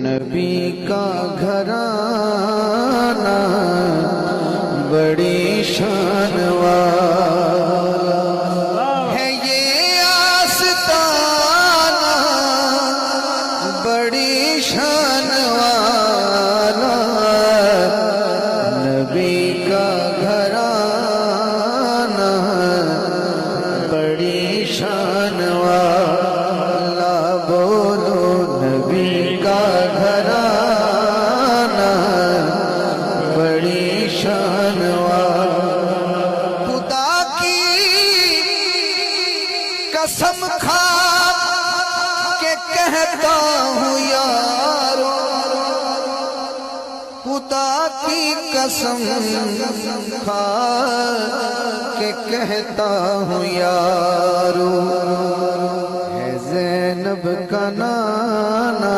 نبی کا گھرانہ بڑی شان والا ہے، یہ آستانہ بڑی شان والا، نبی کا گھرانہ بڑی شان والا، بولو نبی کا گھرانہ بڑی شان والا۔ خدا کی قسم کھا کے کہتا ہوں یارو، خدا کی قسم کھا کے کہتا ہوں یارو، ہے زینب کا نانا